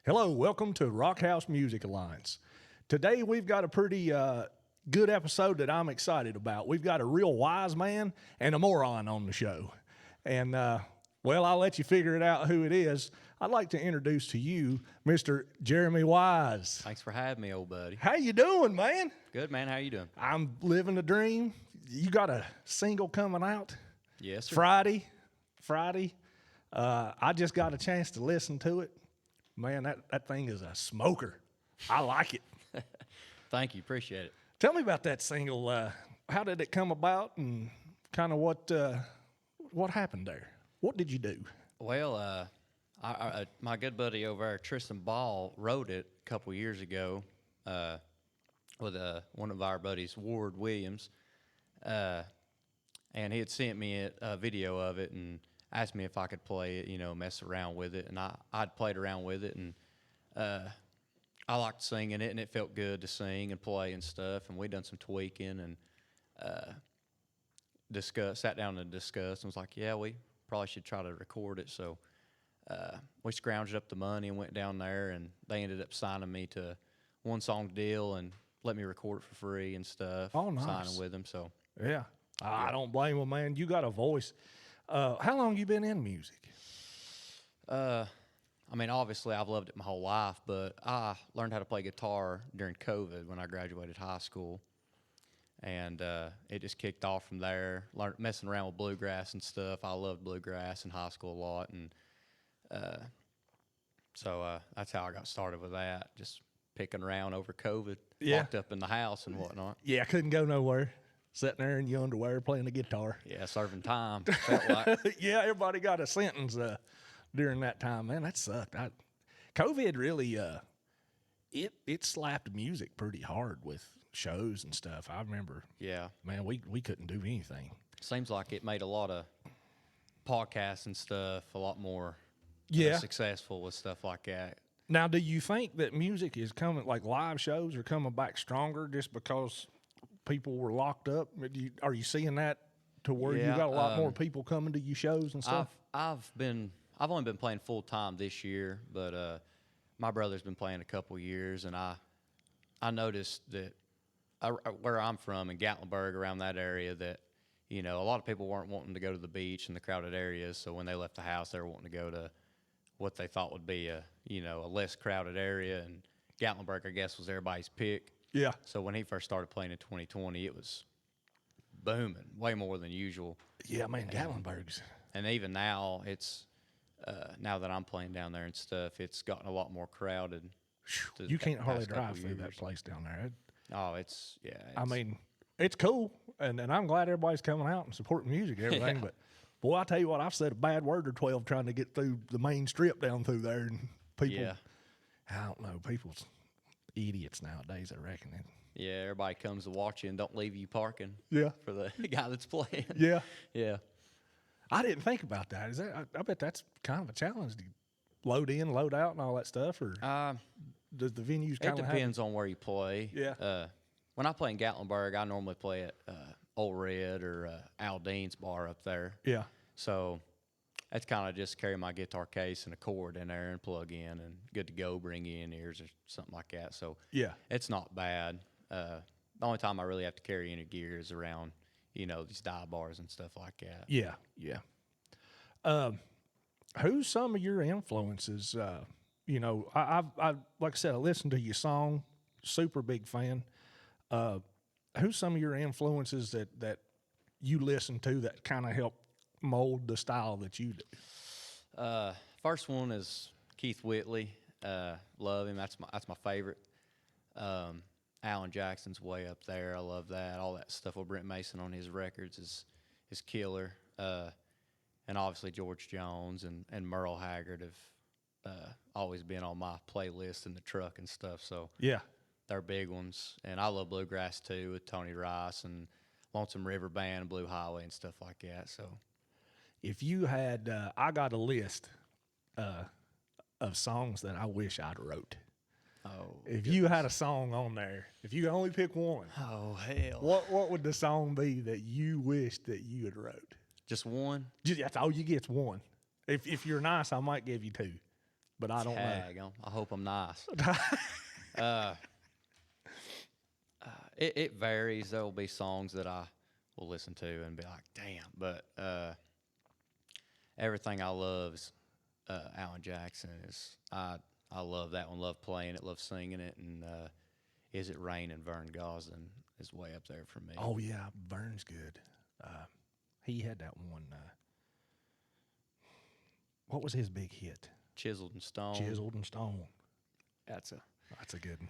Hello, welcome to Rock House Music Alliance. Today we've got a pretty good episode that I'm excited about. We've got a real wise man and a moron on the show. And, well, I'll let you figure it out who it is. I'd like to introduce to you Mr. Jeremy Wise. Thanks for having me, old buddy. How you doing, man? Good, man. How you doing? I'm living the dream. You got a single coming out? Yes, sir. Friday. I just got a chance to listen to it. Man, that thing is a smoker. I like it. Thank you. Appreciate it. Tell me about that single. How did it come about, and kind of what happened there? What did you do? Well, my good buddy over there, Tristan wrote it a couple years ago with one of our buddies, Ward Williams, and he had sent me a video of it and asked me if I could play it, mess around with it, and I'd played around with it, and I liked singing it, and it felt good to sing and play and stuff, and we'd done some tweaking and sat down and discussed, and was like, yeah, we probably should try to record it. So we scrounged up the money and went down there, and they ended up signing me to one song deal and let me record it for free and stuff. Oh, nice. Signing with them. So yeah, I don't blame them, man. You got a voice. How long you been in music? I mean, obviously, I've loved it my whole life, but I learned how to play guitar during COVID when I graduated high school, and it just kicked off from there. Learned messing around with bluegrass and stuff. I loved bluegrass in high school a lot, and so that's how I got started with that, just picking around over COVID, locked up in the house and whatnot. Yeah, I couldn't go nowhere. Sitting there in your underwear playing the guitar. Yeah, serving time, felt like. Yeah, everybody got a sentence during that time. Man, that sucked. COVID really, it slapped music pretty hard with shows and stuff. I remember. Yeah. Man, we couldn't do anything. Seems like it made a lot of podcasts and stuff a lot more successful with stuff like that. Now, do you think that music is coming, like live shows are coming back stronger just because people were locked up? Are you seeing that to where you got a lot more people coming to your shows and stuff? I've only been playing full time this year, but my brother's been playing a couple years, and I noticed that where I'm from in Gatlinburg, around that area, that a lot of people weren't wanting to go to the beach and the crowded areas. So when they left the house, they were wanting to go to what they thought would be a less crowded area, and Gatlinburg, I guess, was everybody's pick. Yeah. So when he first started playing in 2020, it was booming, way more than usual. Yeah, man, Gatlinburg's. And even now, it's now that I'm playing down there and stuff, it's gotten a lot more crowded. You can't hardly drive through that place down there. Oh, I mean, it's cool, and I'm glad everybody's coming out and supporting music and everything. Yeah. But boy, I tell you what, I've said a bad word or 12 trying to get through the main strip down through there, and people. Yeah. I don't know, people's idiots nowadays, I reckon. Yeah, everybody comes to watch you and don't leave you parking. Yeah. For the guy that's playing. Yeah. Yeah. I didn't think about that. I bet that's kind of a challenge to load in, load out, and all that stuff. Or does the venues kind of of depends on where you play. Yeah. When I play in Gatlinburg, I normally play at Old Red or Aldean's bar up there. Yeah. So that's kind of just carry my guitar case and a cord in there and plug in and good to go, bring you in ears or something like that. So yeah, it's not bad. The only time I really have to carry any gear is around, these dive bars and stuff like that. Yeah, yeah. Who's some of your influences? I like I said, I listened to your song, super big fan. Who's some of your influences that you listen to that kind of help mold the style that you do? First one is Keith Whitley. Love him. That's my favorite. Alan Jackson's way up there. I love that. All that stuff with Brent Mason on his records is killer. And obviously George Jones and Merle Haggard have always been on my playlist in the truck and stuff. So yeah, they're big ones. And I love bluegrass too, with Tony Rice and Lonesome River Band, Blue Highway, and stuff like that. So if you had, I got a list of songs that I wish I'd wrote. Oh, if you had a song on there, if you could only pick one, oh hell, what would the song be that you wished that you had wrote? Just one? That's all you get's one. If you're nice, I might give you two. but I don't Tag. I hope I'm nice. It varies. There will be songs that I will listen to and be like, damn. But everything I love is Alan Jackson. I love that one. Love playing it. Love singing it. And Is It Rain and Vern Gosling is way up there for me. Oh yeah, Vern's good. He had that one. What was his big hit? Chiseled and Stone. Chiseled and Stone. That's a good one.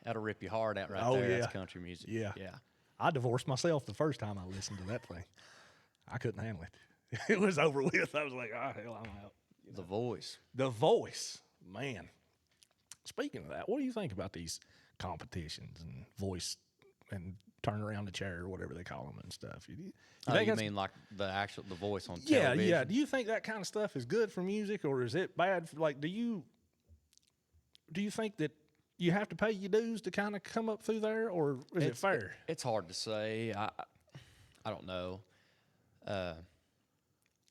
That'll rip your heart out right Oh, there. yeah. That's country music. Yeah. Yeah. I divorced myself the first time I listened to that thing. I couldn't handle it. It was over with. I was like, oh, hell, I'm out. The Voice. The Voice, man. Speaking of that, what do you think about these competitions and voice and turn around the chair or whatever they call them and stuff? You mean like the voice on yeah, television? yeah. Do you think that kind of stuff is good for music, or is it bad? Like, do you think that you have to pay your dues to kind of come up through there, or is it fair? It's hard to say. I don't know.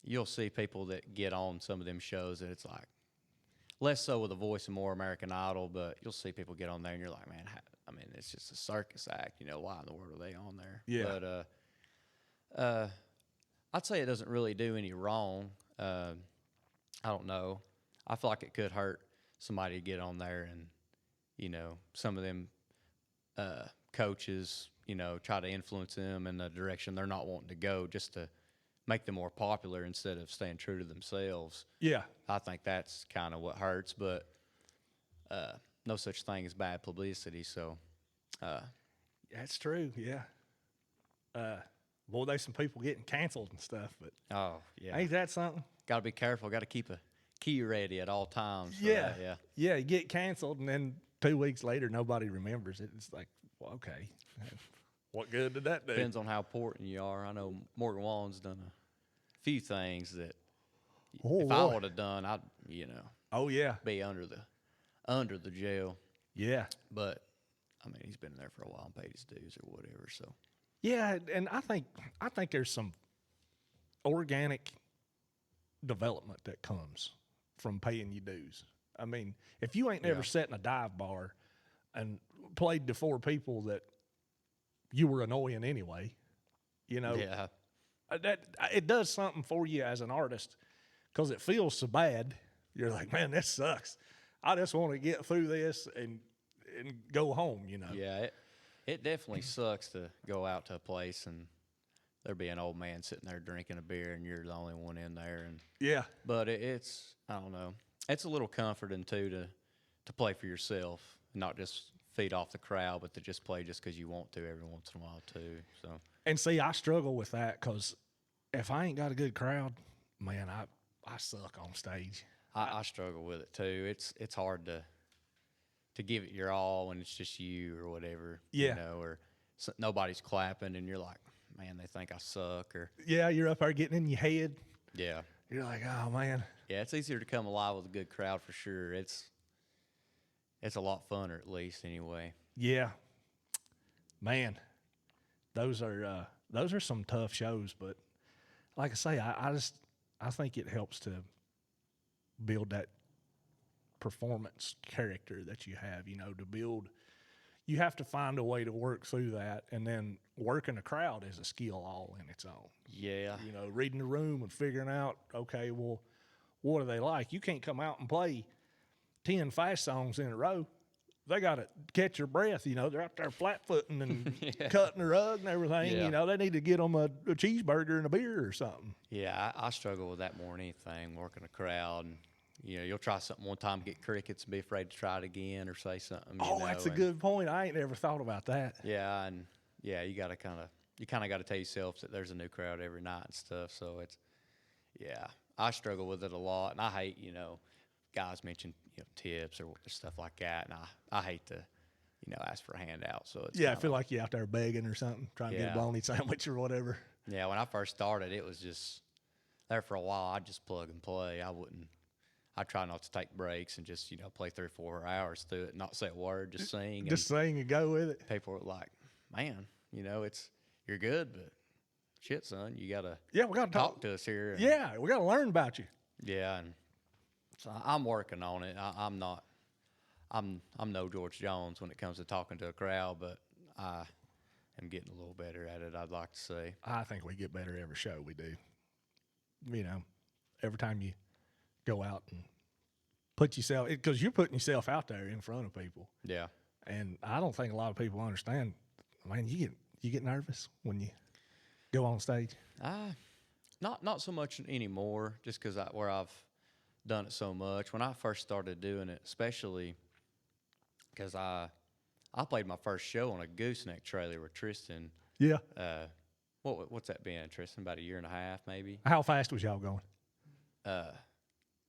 You'll see people that get on some of them shows that it's like, less so with The Voice and more American Idol, but you'll see people get on there and you're like, man, it's just a circus act. You know, why in the world are they on there? Yeah. But I'd say it doesn't really do any wrong. I don't know. I feel like it could hurt somebody to get on there and, you know, some of them coaches, you know, try to influence them in the direction they're not wanting to go just to make them more popular instead of staying true to themselves. Yeah. I think that's kind of what hurts, but no such thing as bad publicity. So That's true. Yeah. Boy, there's some people getting canceled and stuff, but oh yeah, ain't that something? got to be careful. Got to keep a key ready at all times. For Yeah. that, yeah. Yeah. You get canceled, and then 2 weeks later, nobody remembers it. It's like, well, okay. What good did that do? Depends on how important you are. I know Morgan Wallen's done a few things that if I would have done, I'd Oh, yeah. be under the jail. Yeah. But I mean, he's been there for a while and paid his dues or whatever. So Yeah, and I think there's some organic development that comes from paying your dues. I mean, if you ain't never sat in a dive bar and played to 4 people that you were annoying anyway, you know, yeah, that it does something for you as an artist because it feels so bad. You're like, man, this sucks. I just want to get through this and go home, you know. yeah. It definitely sucks to go out to a place and there be an old man sitting there drinking a beer and you're the only one in there. And Yeah. but it's I don't know. It's a little comforting too to play for yourself, and not just feed off the crowd, but to just play just because you want to every once in a while too. So And see, I struggle with that because if I ain't got a good crowd, man, I suck on stage. I struggle with it too. It's hard to give it your all when it's just you or whatever. Yeah. You know, or nobody's clapping and you're like, man, they think I suck. Or Yeah, you're up there getting in your head. yeah. You're like, oh, man. Yeah, it's easier to come alive with a good crowd for sure. It's a lot funner, at least, anyway. Yeah. Man, those are some tough shows, but like I say, I think it helps to build that performance character that you have, you know, you have to find a way to work through that, and then working a crowd is a skill all in its own. Yeah. You know, reading the room and figuring out, okay, well, what are they like? You can't come out and play 10 fast songs in a row. They got to catch their breath, you know. They're out there flat-footing and cutting the rug and everything. Yeah. You know, they need to get them a cheeseburger and a beer or something. Yeah, I struggle with that more than anything, working a crowd. And, you know, you'll try something one time, get crickets, and be afraid to try it again or say something. Oh, that's a good point. I ain't never thought about that. Yeah, and, yeah, you got to kind of got to tell yourself that there's a new crowd every night and stuff. So yeah, I struggle with it a lot. And I hate, you know, guys mention, you know, tips or stuff like that. And I hate to, you know, ask for a handout. So it's I feel like you're out there begging or something, trying to get a bologna sandwich or whatever. Yeah, when I first started, it was just there for a while. I'd just plug and play. I try not to take breaks and just, you know, play 3 or 4 hours through it, not say a word, just sing. Just sing and go with it. People were like, man, you know, you're good, but shit, son, you got to we got to talk to us here. Yeah, we got to learn about you. Yeah, and So I'm working on it. I'm not. I'm no George Jones when it comes to talking to a crowd, but I am getting a little better at it. I'd like to say. I think we get better every show we do. You know, every time you go out and put yourself, because you're putting yourself out there in front of people. Yeah. And I don't think a lot of people understand. Man, you get nervous when you go on stage. Not so much anymore, just because where I've done it so much. When I first started doing it, especially because I played my first show on a gooseneck trailer with Tristan. Yeah. What's that been, Tristan? About a year and a half, maybe. How fast was y'all going?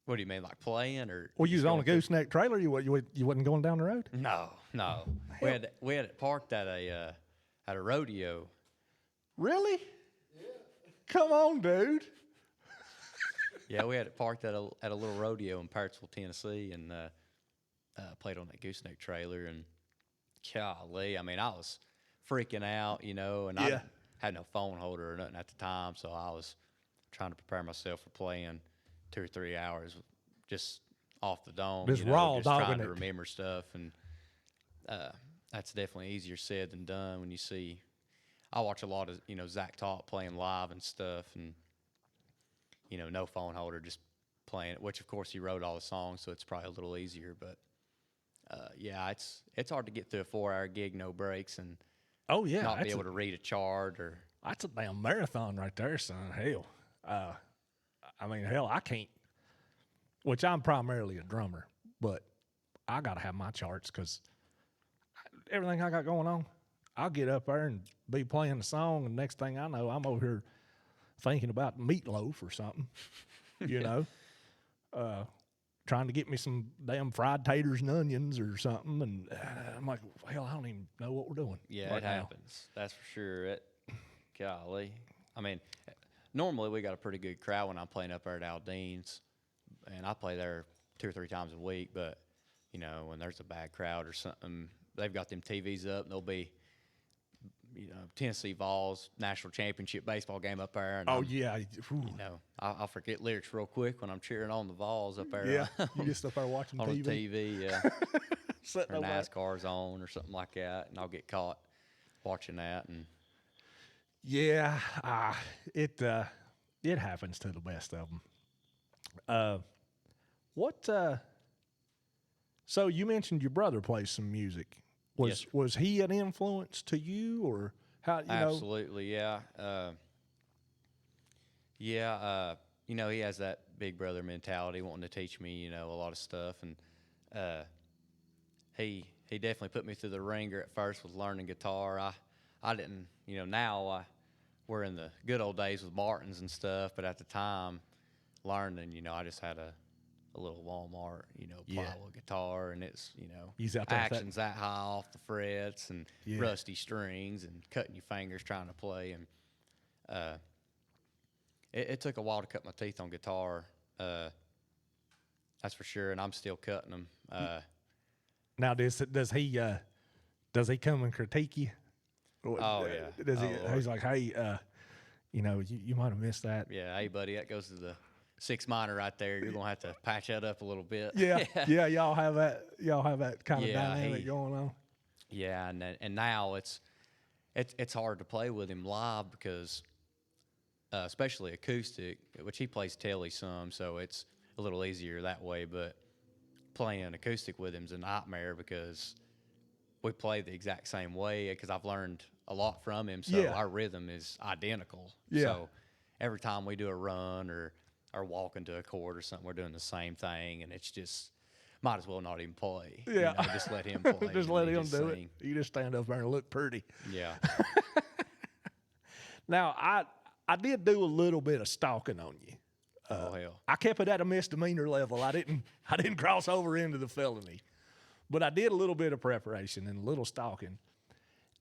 What do you mean, like playing or? Well, you was on a gooseneck trailer. You wasn't going down the road. No. we had it parked at a rodeo. Really? Yeah. Come on, dude. Yeah, we had it parked at a little rodeo in Parrotsville, Tennessee, and played on that gooseneck trailer. And golly, I mean, I was freaking out, you know, and I had no phone holder or nothing at the time, so I was trying to prepare myself for playing 2 or 3 hours just off the dome, just raw just dogging trying to it. remember stuff, and that's definitely easier said than done. When you see, I watch a lot of Zach Top playing live and stuff, and no phone holder, just playing it. Which of course he wrote all the songs, so it's probably a little easier. But yeah, it's hard to get through a 4-hour gig, no breaks, and not be able to read a chart or. That's a damn marathon right there, son. Hell, I mean, hell, I can't. Which I'm primarily a drummer, but I got to have my charts because everything I got going on, I'll get up there and be playing the song, and next thing I know, I'm over here thinking about meatloaf or something, trying to get me some damn fried taters and onions or something, and I'm like, hell, I don't even know what we're doing. Yeah, right it happens. That's for sure. Golly. I mean, normally we got a pretty good crowd when I'm playing up there at Aldean's, and I play there 2 or 3 times a week. But when there's a bad crowd or something, they've got them TVs up, and there'll be Tennessee Vols national championship baseball game up there. And I'll forget lyrics real quick when I'm cheering on the Vols up there. Yeah, you just up there watching on TV. the TV, yeah. Or NASCAR's on or something like that, and I'll get caught watching that. And yeah, it happens to the best of them. So you mentioned your brother plays some music. Was he an influence to you, or how? Absolutely, yeah. He has that big brother mentality, wanting to teach me, a lot of stuff, and he definitely put me through the ringer at first with learning guitar. I didn't, now we're in the good old days with Martins and stuff, but at the time, learning, I just had a little Walmart, plywood guitar, and it's, actions that high off the frets and rusty strings and cutting your fingers trying to play. And it took a while to cut my teeth on guitar, that's for sure, and I'm still cutting them. Now, does he come and critique you? Oh, yeah. Does he? He's like, hey, you might have missed that. Yeah, hey, buddy, that goes to the 6 minor right there. You're gonna have to patch that up a little bit. Yeah. Y'all have that kind of dynamic going on. Yeah, and now it's hard to play with him live because, especially acoustic, which he plays telly some, so it's a little easier that way. But playing acoustic with him's a nightmare because we play the exact same way. Because I've learned a lot from him, so our rhythm is identical. Yeah. So every time we do a run or walk into a chord or something, we're doing the same thing, and it's just might as well not even play. Yeah, just let him play. Just let him do it. You just stand up there and look pretty. Yeah. Now, I did do a little bit of stalking on you. Oh hell. I kept it at a misdemeanor level. I didn't cross over into the felony, but I did a little bit of preparation and a little stalking,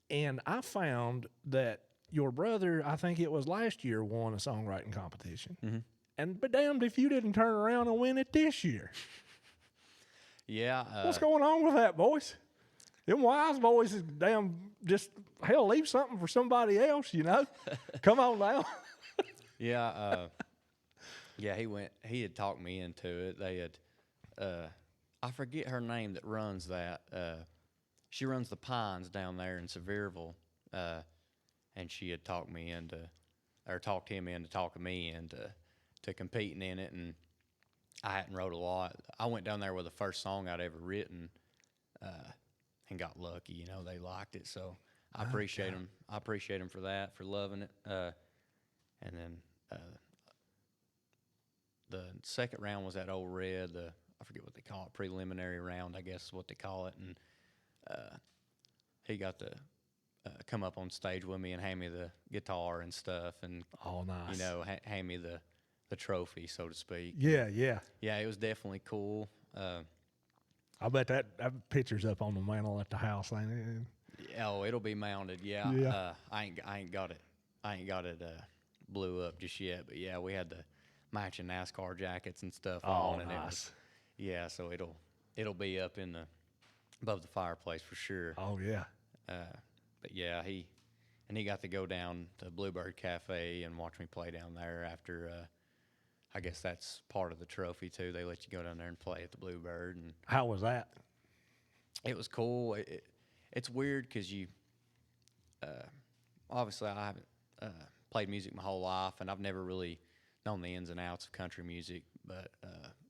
and I found that your brother, I think it was last year, won a songwriting competition. Mm-hmm. And be damned if you didn't turn around and win it this year. Yeah. What's going on with that, boys? Them wise boys is damn just, hell, leave something for somebody else, Come on now. Yeah. Yeah, he had talked me into it. They had I forget her name that runs that. She runs the Pines down there in Sevierville, and she had talked him into talking me into to competing in it, and I hadn't wrote a lot. I went down there with the first song I'd ever written, and got lucky. You know, they liked it, so I appreciate them. I appreciate them for that, for loving it. And then the second round was that old red. I forget what they call it, preliminary round, I guess is what they call it. And he got to come up on stage with me and hand me the guitar and stuff, and nice. you know, hand me the trophy, so to speak. Yeah, yeah. Yeah, it was definitely cool. I bet that picture's up on the mantle at the house, ain't it? Oh, it'll be mounted. Yeah. Yeah. I ain't got it blew up just yet, but yeah, we had the matching NASCAR jackets and stuff on, and nice. So it'll be up above the fireplace for sure. Oh yeah. But yeah, he got to go down to Bluebird Cafe and watch me play down there after. I guess that's part of the trophy too. They let you go down there and play at the Bluebird, and How was that? it was cool. It's weird because obviously I haven't played music my whole life, and I've never really known the ins and outs of country music. But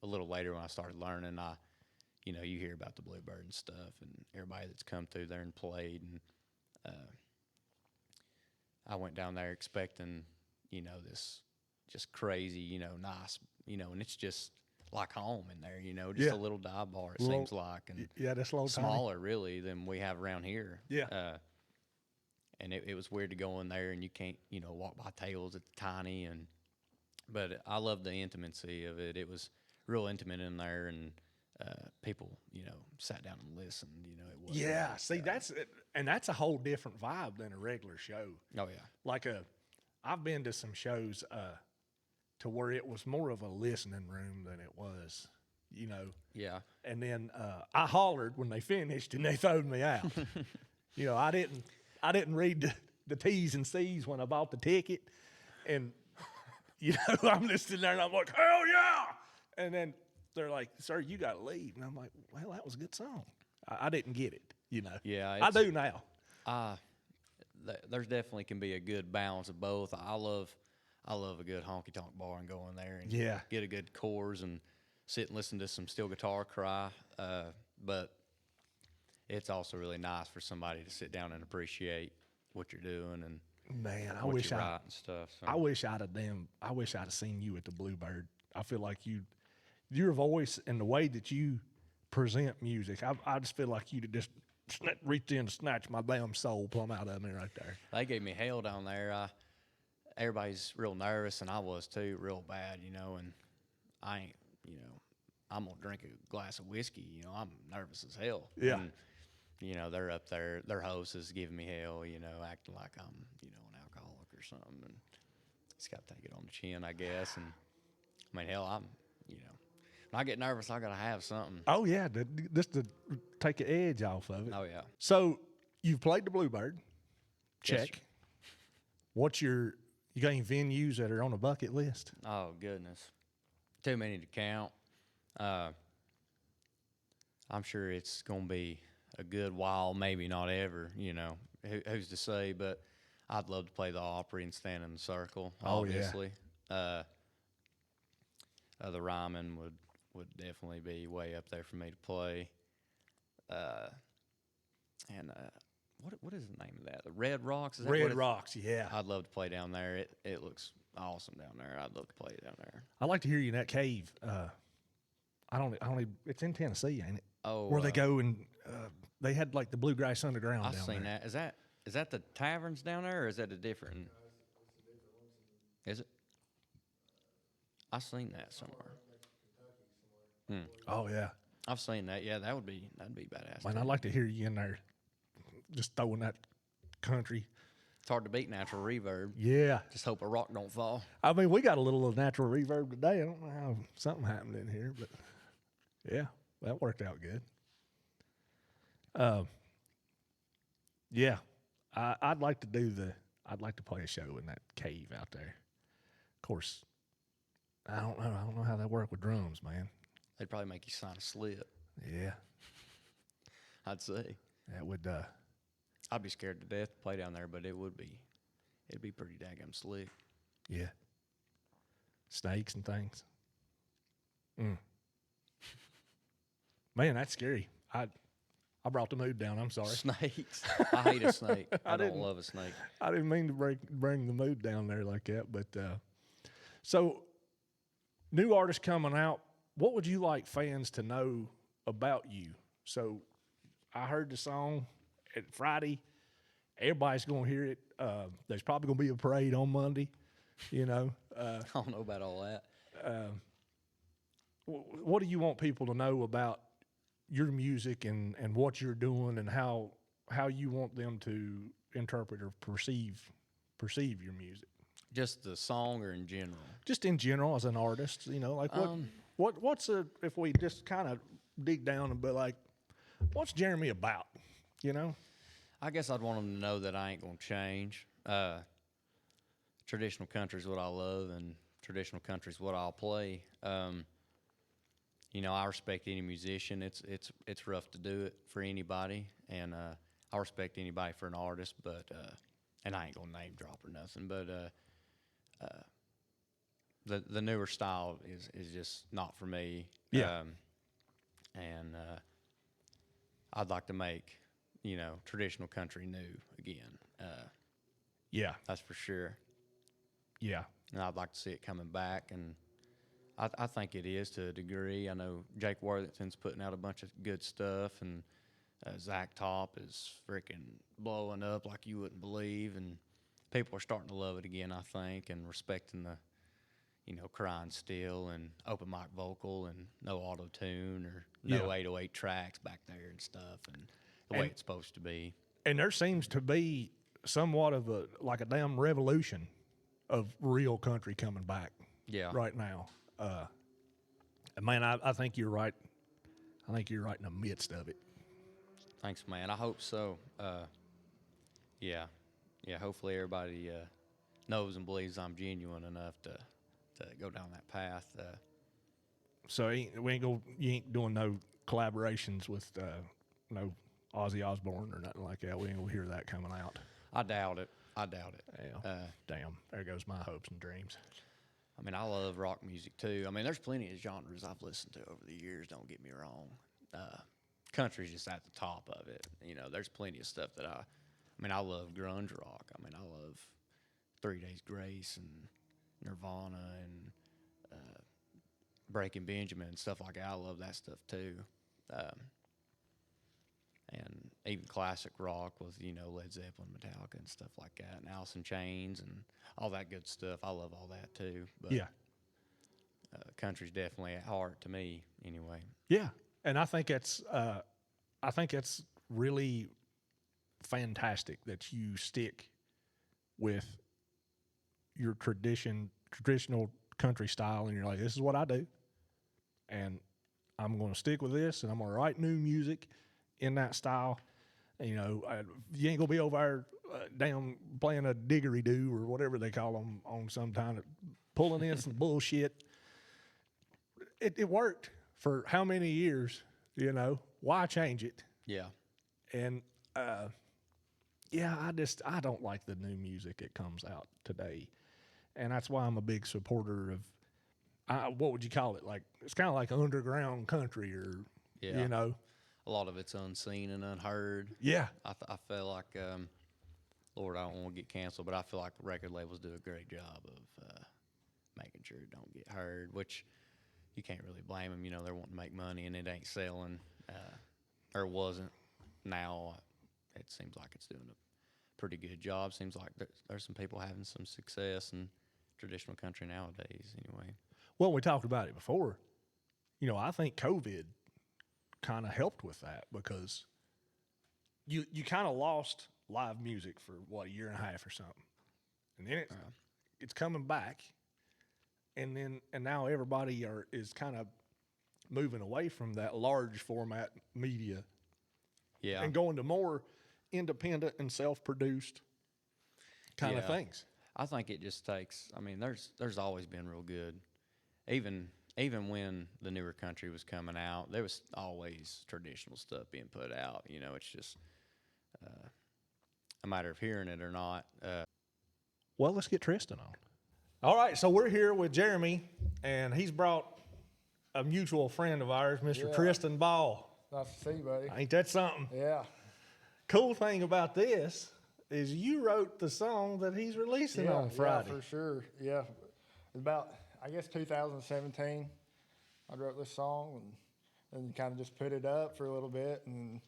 a little later when I started learning, you hear about the Bluebird and stuff, and everybody that's come through there and played. And I went down there expecting, this just crazy, nice, and it's just like home in there, just a little dive bar, it seems like. And that's a little smaller, really, than we have around here. Yeah. And it was weird to go in there and you can't, walk by tables. It's tiny, but I love the intimacy of it. It was real intimate in there, and people, sat down and listened. It was See, that's a whole different vibe than a regular show. Oh yeah. Like I've been to some shows to where it was more of a listening room than it was, Yeah. And then I hollered when they finished, and they throwed me out. I didn't read the T's and C's when I bought the ticket, and I'm just sitting there and I'm like, hell yeah! And then they're like, sir, you got to leave, and I'm like, well, that was a good song. I didn't get it, Yeah. I do now. There's definitely can be a good balance of both. I love a good honky tonk bar and go in there and get a good chorus and sit and listen to some steel guitar cry. But it's also really nice for somebody to sit down and appreciate what you're doing and man, I wish and stuff. So. I wish I'd have seen you at the Bluebird. I feel like your voice and the way that you present music, I just feel like you'd just reach in and snatch my damn soul plumb out of me right there. They gave me hell down there. Everybody's real nervous, and I was too, real bad, and I ain't, I'm going to drink a glass of whiskey, I'm nervous as hell. Yeah. And, they're up there, their host is giving me hell, acting like I'm, an alcoholic or something, and just got to take it on the chin, I guess. And, I mean, hell, I'm, when I get nervous, I got to have something. Oh, yeah, just to take the edge off of it. Oh, yeah. So, you've played the Bluebird. Check. Yes, You got any venues that are on the bucket list? Oh, goodness. Too many to count. I'm sure it's going to be a good while, maybe not ever, who's to say, but I'd love to play the Opry and stand in the circle, obviously. Yeah. The Ryman would definitely be way up there for me to play. And what is the name of that? The Red Rocks? Is that Red Rocks, yeah. I'd love to play down there. It looks awesome down there. I'd love to play down there. I like to hear you in that cave. It's in Tennessee, ain't it? Oh, where they go and they had like the Bluegrass Underground. I've seen there. that. Is that the taverns down there, or is that a different? Is it? I've seen that somewhere. Oh yeah, I've seen that. Yeah, that'd be badass. Man, I'd like to hear you in there, just throwing that country. It's hard to beat natural reverb. Yeah. Just hope a rock don't fall. I mean, we got a little of natural reverb today. I don't know how something happened in here, but yeah, that worked out good. Yeah, I'd like to play a show in that cave out there. Of course, I don't know how that work with drums, man. they'd probably make you sign a slip. Yeah, I'd say. that would. I'd be scared to death to play down there, but it'd be pretty daggum slick. Yeah, snakes and things. Mm. Man, that's scary. I brought the mood down. I'm sorry. Snakes. I hate a snake. I don't didn't- love a snake. I didn't mean to bring the mood down there like that, but so new artists coming out. What would you like fans to know about you? So I heard the song at Friday. Everybody's going to hear it. There's probably going to be a parade on Monday. You know, I don't know about all that. what do you want people to know about your music and what you're doing and how you want them to interpret or perceive your music? Just the song or in general? Just in general as an artist, you know, like what's if we just kind of dig down and be like, what's Jeremy about, you know? I guess I'd want them to know that I ain't going to change. Traditional country is what I love, and traditional country is what I'll play. You know, I respect any musician. It's rough to do it for anybody, and I respect anybody for an artist. But and I ain't gonna name drop or nothing. But the newer style is just not for me. Yeah. And I'd like to make, you know, traditional country new again. Yeah. That's for sure. Yeah. And I'd like to see it coming back, and I think it is to a degree. I know Jake Worthington's putting out a bunch of good stuff, and Zach Top is freaking blowing up like you wouldn't believe, and people are starting to love it again, I think, and respecting the, you know, crying still and open mic vocal and no auto tune or no 808 tracks back there and stuff, and the way it's supposed to be. And there seems to be somewhat of a damn revolution of real country coming back. Yeah. Right now. And man, I think you're right. I think you're right in the midst of it. Thanks, man. I hope so. Yeah. Hopefully everybody knows and believes I'm genuine enough to go down that path. So you ain't doing no collaborations with no Ozzy Osbourne or nothing like that. We ain't gonna hear that coming out. I doubt it. Yeah. Damn. There goes my hopes and dreams. I mean, I love rock music too. I mean, there's plenty of genres I've listened to over the years. Don't get me wrong. Country's just at the top of it. You know, there's plenty of stuff that I love grunge rock. I mean, I love 3 Days Grace and Nirvana and Breaking Benjamin and stuff like that. I love that stuff too. And even classic rock with, you know, Led Zeppelin, Metallica and stuff like that, and Alice in Chains and all that good stuff. I love all that too. But yeah. Country's definitely at heart to me anyway. Yeah. And I think it's really fantastic that you stick with your traditional country style, and you're like, this is what I do, and I'm going to stick with this, and I'm going to write new music in that style. You know, you ain't going to be over there down playing a diggery-doo or whatever they call them on some time, pulling in some bullshit. It worked for how many years, you know? Why change it? Yeah. And, I don't like the new music that comes out today. And that's why I'm a big supporter of, what would you call it? Like, it's kind of like underground country or, you know. A lot of it's unseen and unheard. Yeah. I feel like, Lord, I don't want to get canceled, but I feel like record labels do a great job of making sure it don't get heard, which you can't really blame them. You know, they're wanting to make money, and it ain't selling, or it wasn't. Now it seems like it's doing a pretty good job. Seems like there's some people having some success in traditional country nowadays anyway. Well, we talked about it before. You know, I think COVID kind of helped with that, because you kind of lost live music for what, a year and a half or something, and then it's coming back, and now everybody is kind of moving away from that large format media, and going to more independent and self-produced kind of things. I think it just takes. I mean, there's always been real good. Even even when the newer country was coming out, there was always traditional stuff being put out. You know, it's just a matter of hearing it or not. Well, let's get Tristan on. All right, so we're here with Jeremy, and he's brought a mutual friend of ours, Mr. Tristan Ball. Nice to see you, buddy. Ain't that something? Yeah. Cool thing about this is you wrote the song that he's releasing on Friday. Yeah, for sure. Yeah. About, I guess, 2017, I wrote this song and kind of just put it up for a little bit. And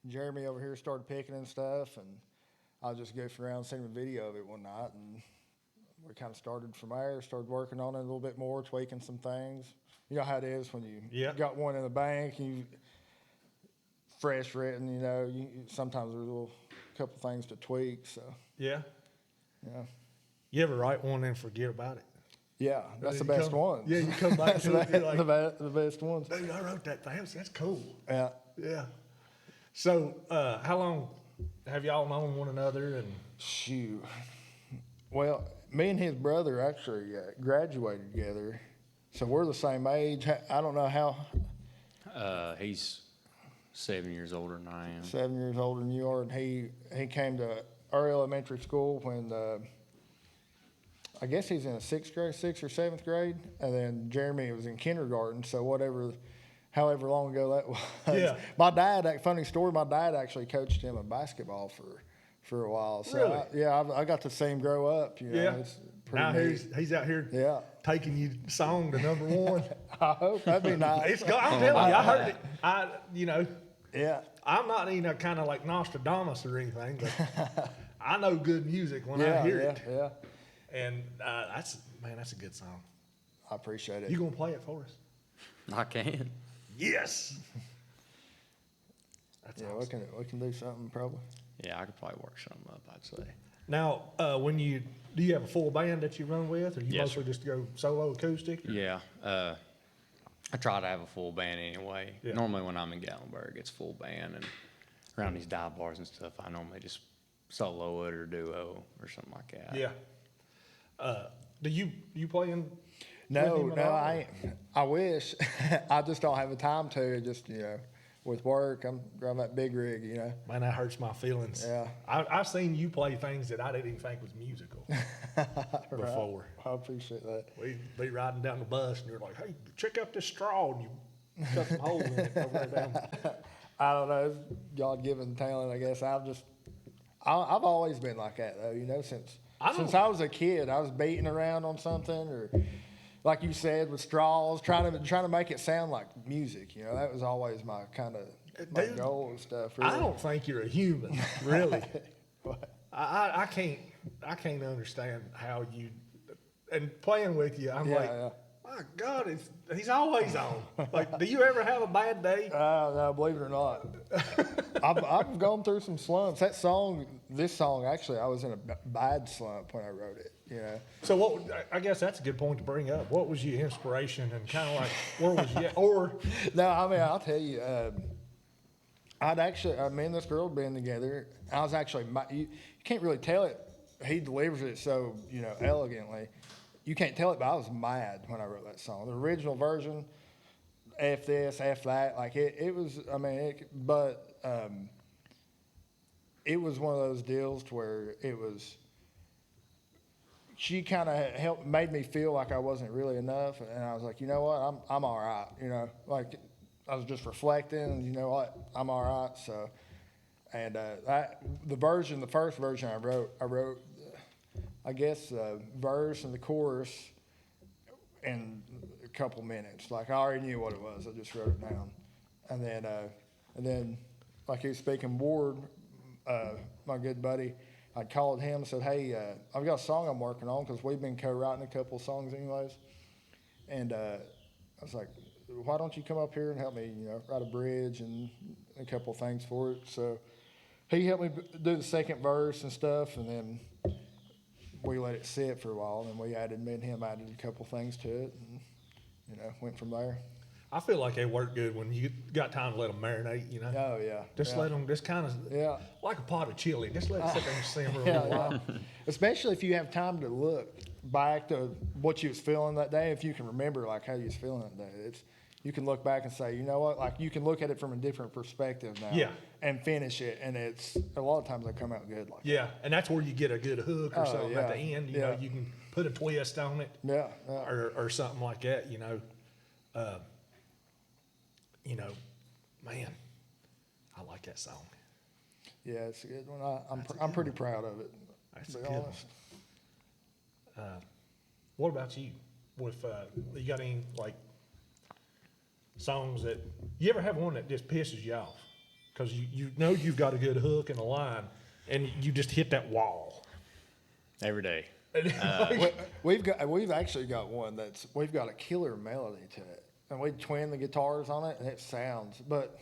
Jeremy over here started picking and stuff. And I was just goofing around, seeing a video of it one night. And we kind of started from there, started working on it a little bit more, tweaking some things. You know how it is when you got one in the bank, you fresh written, you know, sometimes there's a little couple things to tweak. So, Yeah. yeah. You ever write one and forget about it? Yeah, that's the You best come- one. Yeah, you come back to it, you're like, the best ones. dude, I wrote that thing. That's cool. Yeah. Yeah. So, how long have y'all known one another? And Shoot. Well, me and his brother actually graduated together, so we're the same age. I don't know how. He's 7 years older than I am. 7 years older than you are, and he came to our elementary school when I guess he's in sixth or seventh grade, and then Jeremy was in kindergarten. So however long ago that was. Yeah. My dad, funny story. My dad actually coached him in basketball for a while. So Really? I got to see him grow up. You know, yeah, it's pretty now neat. he's out here Yeah. taking you song to number one. I hope that'd be nice. It's go. I'm telling you, I heard it. Yeah. I'm not even kind of like Nostradamus or anything, but I know good music when I hear it. Yeah. And that's a good song. I appreciate it. You gonna play it for us? I can. Yes. That's yeah, awesome. we can do something probably. Yeah, I could probably work something up, I'd say. Now, do you have a full band that you run with, or you Yes, mostly just go solo acoustic? Or? Yeah. I try to have a full band anyway. Yeah. Normally when I'm in Gatlinburg, it's full band. And around these dive bars and stuff, I normally just solo it or duo or something like that. Yeah. Do you play in? No, with him at all? I wish. I just don't have the time to. Just with work, I'm driving that big rig. Man, that hurts my feelings. Yeah. I've seen you play things that I didn't even think was musical before. I appreciate that. We'd be riding down the bus, and you're like, "Hey, check out this straw," and you cut some holes in it over there down. I don't know, it's God-given talent, I guess. I've always been like that though. Since I was a kid, I was beating around on something, or like you said, with straws, trying to make it sound like music. That was always my kind of goal and stuff. Really. I don't think you're a human, really. I can't understand how you. And playing with you, I'm like, my God, he's always on. Like, do you ever have a bad day? No, believe it or not. I've gone through some slumps. This song, actually, I was in a bad slump when I wrote it. So I guess that's a good point to bring up. What was your inspiration, and kind of like, where was you at? Or no, I mean, I'll tell you, me and this girl had been together. I was actually, you can't really tell it. He delivers it so, elegantly. You can't tell it, but I was mad when I wrote that song. The original version, F this, F that, like it was, it was one of those deals to where she kind of made me feel like I wasn't really enough. And I was like, you know what, I'm all right, like I was just reflecting, and you know what, I'm all right. So, and the first version I wrote, I guess, the verse and the chorus in a couple minutes. Like, I already knew what it was. I just wrote it down. And then like he was speaking Ward, my good buddy, I called him and said, hey, I've got a song I'm working on, because we've been co-writing a couple songs anyways. And I was like, why don't you come up here and help me, write a bridge and a couple things for it. So he helped me do the second verse and stuff, and then we let it sit for a while, and me and him added a couple things to it, and went from there. I feel like they work good when you got time to let them marinate. Oh yeah. Just let them, just kind of like a pot of chili. Just let it sit there and simmer a little while. Especially if you have time to look. back to what you was feeling that day, if you can remember like how you was feeling that day, you can look back and say, you know what, like you can look at it from a different perspective now. Yeah. And finish it, and it's a lot of times they come out good. Like Yeah, and that's where you get a good hook or something at the yeah, end. You know, you can put a twist on it. Yeah. Or something like that. Man, I like that song. Yeah, it's a good one. I'm pretty proud of it. That's to a be good honest. one. What about you? With you got any like songs that you ever have one that just pisses you off because you know you've got a good hook and a line and you just hit that wall every day. We've actually got one we've got a killer melody to it, and we twin the guitars on it, and it sounds, but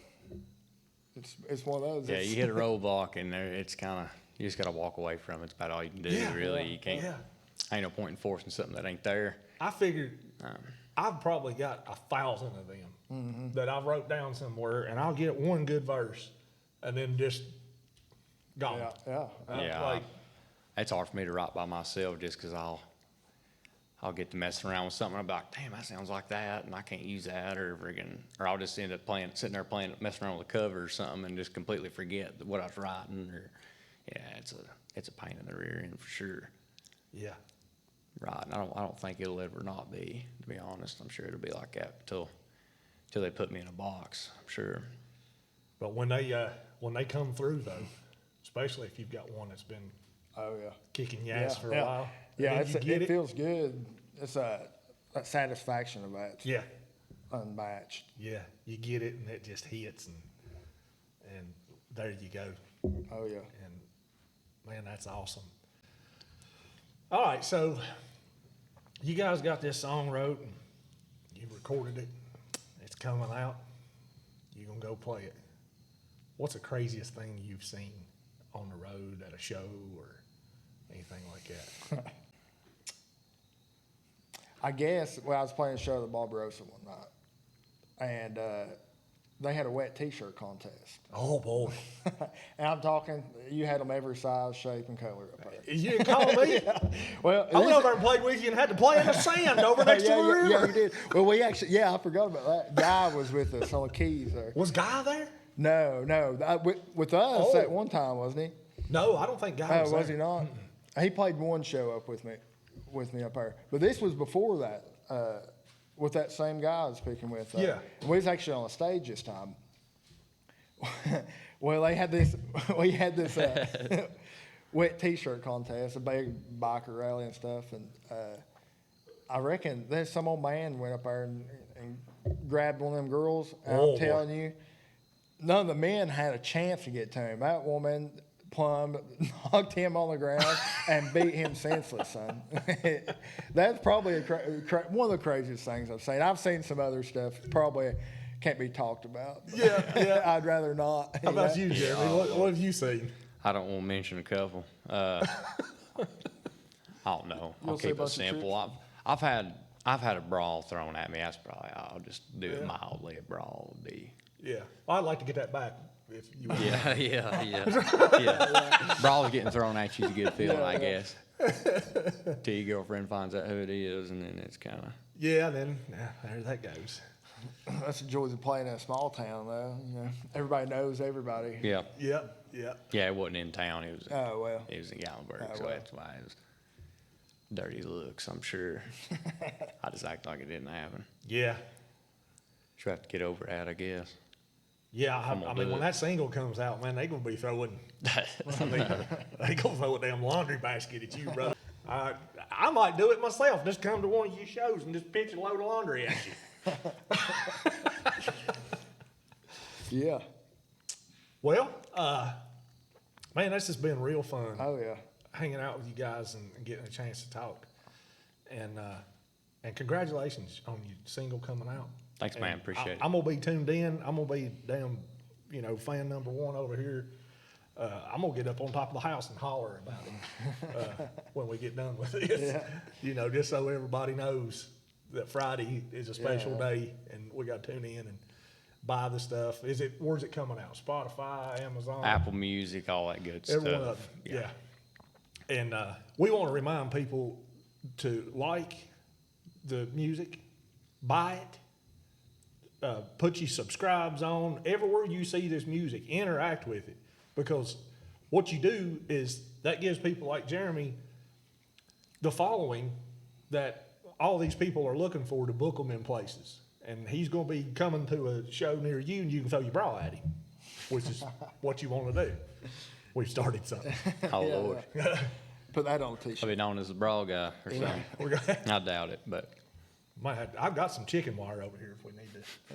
it's one of those. Yeah, you hit a roadblock, and it's kind of you just got to walk away from it. It's about all you can do, really. You can't. Yeah. Ain't no point in forcing something that ain't there. I figured I've probably got 1,000 of them that I wrote down somewhere, and I'll get one good verse, and then just gone. Yeah. Like, it's hard for me to write by myself just because I'll get to messing around with something. And I'll be like, damn, that sounds like that, and I can't use that, or I'll just end up sitting there messing around with the cover or something, and just completely forget what I was writing. Or it's a pain in the rear end for sure. yeah. Right. I don't think it'll ever not be, to be honest. I'm sure it'll be like that till they put me in a box, I'm sure. But when they come through though, especially if you've got one that's been kicking your ass for a while, yeah, it feels good. It's that satisfaction of that. Yeah, unmatched. Yeah, you get it and it just hits and there you go. Oh yeah. And man, that's awesome. All right, so you guys got this song wrote and you recorded it. It's coming out. You're gonna go play it. What's the craziest thing you've seen on the road at a show or anything like that? I guess, I was playing a show at the Barbarossa one night, and they had a wet T-shirt contest. Oh, boy. And I'm talking, you had them every size, shape, and color up there. You didn't call me? Yeah. Well, I went over there and played with you and had to play in the sand over next to the river. Yeah, you did. Well, we actually, I forgot about that. Guy was with us on the keys there. Was Guy there? No. With us at one time, wasn't he? No, I don't think Guy was there. Was he not? He played one show up with me up there. But this was before that, with that same guy I was speaking with. Yeah. We was actually on a stage this time. Well, we had this wet T-shirt contest, a big biker rally and stuff, and I reckon there's some old man went up there and grabbed one of them girls. And I'm telling you, none of the men had a chance to get to him. That woman plumb knocked him on the ground and beat him senseless, son. That's probably one of the craziest things I've seen. I've seen some other stuff probably can't be talked about. Yeah. I'd rather not. How about you, Jeremy? What have you seen? I don't want to mention a couple. I don't know. I'll keep it simple. I've had a brawl thrown at me. That's probably, I'll just do it mildly. A brawl would be. Yeah. Well, I'd like to get that back. If you Yeah. Brawl getting thrown at you is a good feeling, I guess. Till your girlfriend finds out who it is, and then it's kind of. Yeah, then there that goes. That's the joys of playing in a small town, though. You know, everybody knows everybody. Yeah. Yep. Yeah, it wasn't in town. It was. It was in Gallenberg, so that's why it was dirty looks. I'm sure. I just act like it didn't happen. Yeah. Should have to get over that, I guess. Yeah, I mean, when that single comes out, man, they gonna be throwing. They gonna throw a damn laundry basket at you, brother. I might do it myself. Just come to one of your shows and just pitch a load of laundry at you. Yeah. Well, man, this has been real fun. Oh yeah. Hanging out with you guys and getting a chance to talk. And congratulations on your single coming out. Thanks, man. Appreciate it. I'm gonna be tuned in. I'm gonna be damn, fan number one over here. I'm gonna get up on top of the house and holler about it when we get done with this. Yeah. Just so everybody knows that Friday is a special day, and we got to tune in and buy the stuff. Where's it coming out? Spotify, Amazon, Apple Music, all that good every stuff. one of them. Yeah. And we want to remind people to like the music, buy it, put your subscribes on. Everywhere you see this music, interact with it. Because what you do is that gives people like Jeremy the following that all these people are looking for to book them in places. And he's going to be coming to a show near you, and you can throw your bra at him, which is what you want to do. We've started something. Oh, Lord. Put that on a I'll t-shirt. be known as the bra guy or something. I doubt it, but I've got some chicken wire over here if we need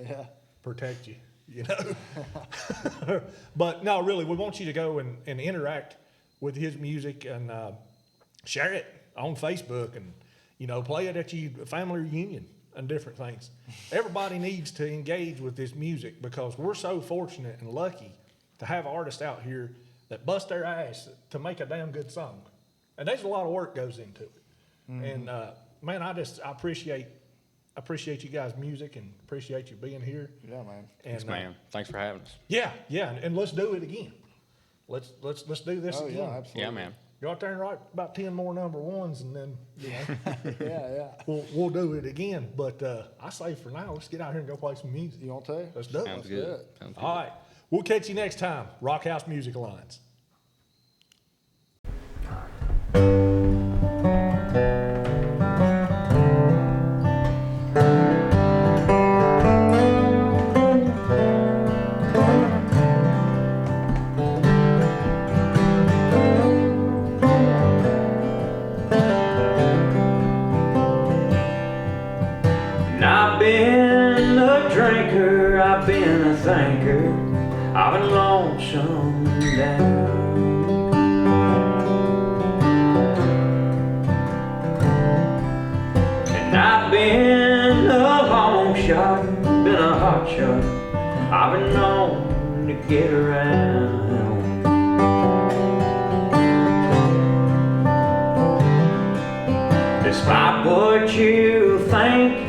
to protect you, you know. But no, really, we want you to go and interact with his music and share it on Facebook and, you know, play it at your family reunion and different things. Everybody needs to engage with this music because we're so fortunate and lucky to have artists out here that bust their ass to make a damn good song. And there's a lot of work goes into it. And man, I appreciate you guys' music and appreciate you being here. Yeah, man. thanks, man. Thanks for having us. Yeah, and let's do it again. Let's do this again. Yeah, absolutely. Yeah, man. Go out there and write about 10 more number ones, and then, you know, Yeah. we'll do it again. But I say for now, let's get out here and go play some music. You want to? Let's do it. Sounds good. Sounds good. All right. We'll catch you next time. Rock House Music Alliance. And I've been a drinker, I've been a thinker, I've been lonesome down. And I've been a long shot, been a hot shot, I've been known to get around. Despite what you think,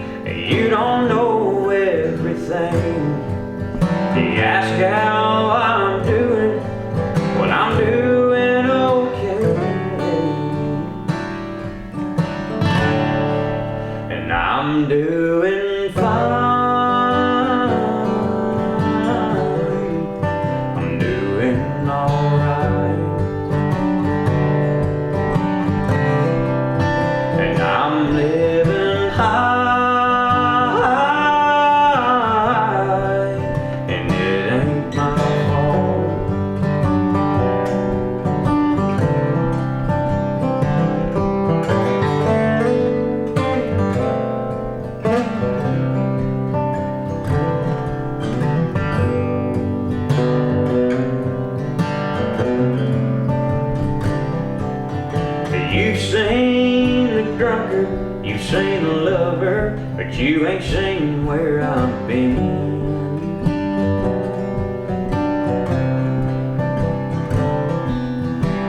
you don't know everything. You ask how I'm doing, well, I'm doing okay. And I'm doing fine. I'm doing alright. And I'm living high. And it ain't my fault. You've seen the drunkard, you've seen the lover, but you ain't seen where I've been.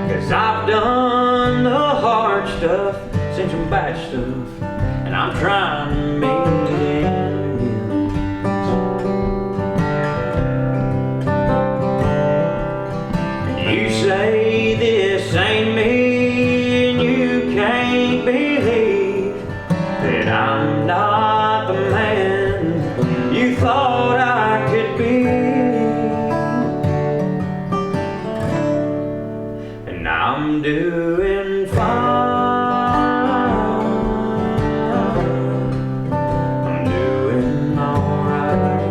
'Cause I've done the hard stuff, seen some bad stuff, and I'm trying to make it end. You say this ain't me, and you can't believe that I'm not the man you thought I could be. And I'm doing fine. I'm doing alright.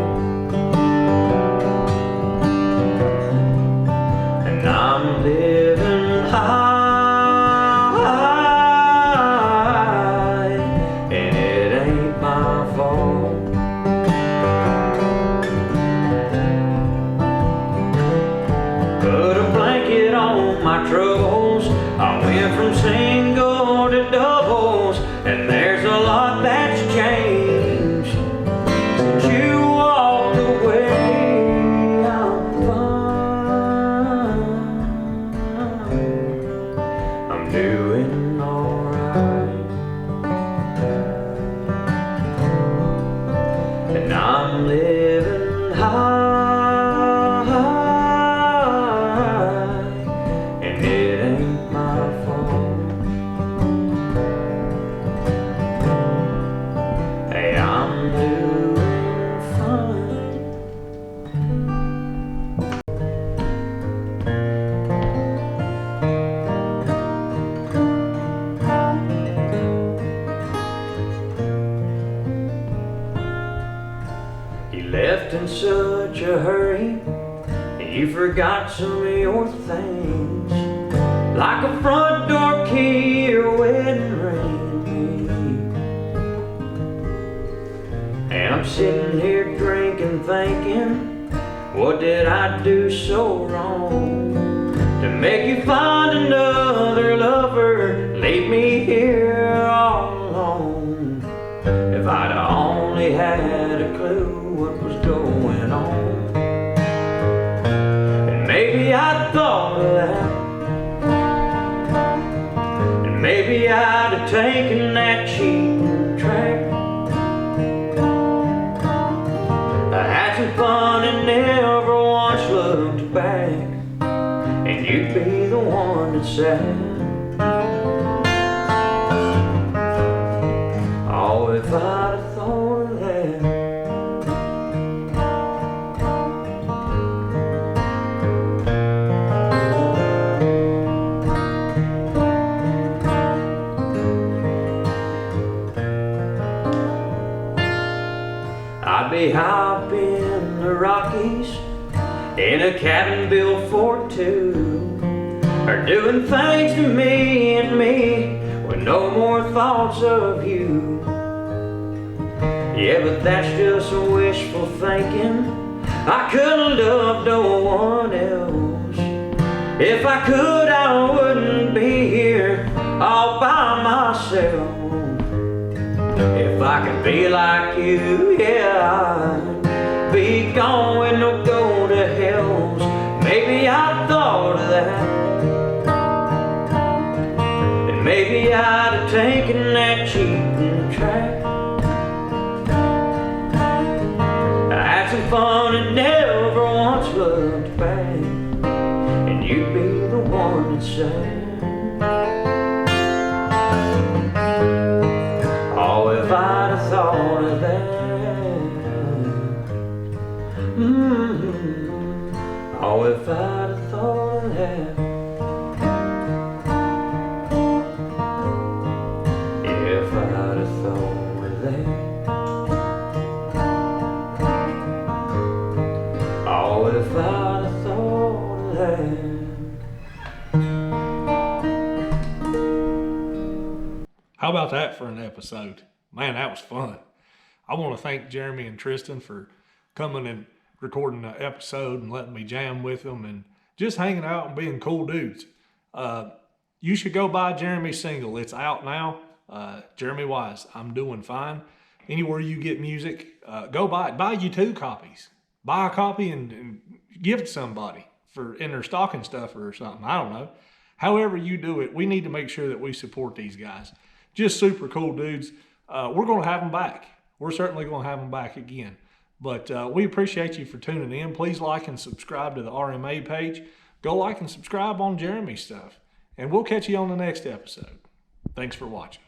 And I'm living high, and it ain't my fault. Put a blanket on my troubles, I went from single to doubles, and there's a lot that's changed since you walked away. I'm fine. I'm doing alright. And I'm living high, and it ain't my fault. left in such a hurry, and you forgot some of your things, like a front door key or wedding ring. And I'm sitting here drinking, thinking, what did I do so wrong to make you find another lover, leave me here all alone? If I'd only had a clue what was going on, and maybe I thought of that, and maybe I'd have taken that cheating track. I had some fun and never once looked back, and you'd be the one that said, oh, if I'd have thought of that. I'd be high up in the Rockies in a cabin built for two, or doing things to me and me with no more thoughts of you. Yeah, but that's just wishful thinking. I couldn't love no one else. If I could, I wouldn't be here all by myself. If I could be like you, yeah, I'd be gone with no go to hells. Maybe I thought of that, and maybe I'd have taken that cheating track. I had some fun and never once looked back, and you'd be the one that said, oh, if I'd have thought of that. Oh, if I'd have thought of that. If I'd have thought of that. Oh, if I'd have thought of that. How about that for an episode? Man, that was fun. I want to thank Jeremy and Tristan for coming and recording the episode and letting me jam with them and just hanging out and being cool dudes. You should go buy Jeremy's single. It's out now. Jeremy Wise, I'm Doing Fine. Anywhere you get music, go buy it. Buy you 2 copies. Buy a copy and give it to somebody for in their stocking stuffer or something. I don't know. However you do it, we need to make sure that we support these guys. Just super cool dudes. We're going to have them back. We're certainly going to have them back again. But we appreciate you for tuning in. Please like and subscribe to the RMA page. Go like and subscribe on Jeremy's stuff. And we'll catch you on the next episode. Thanks for watching.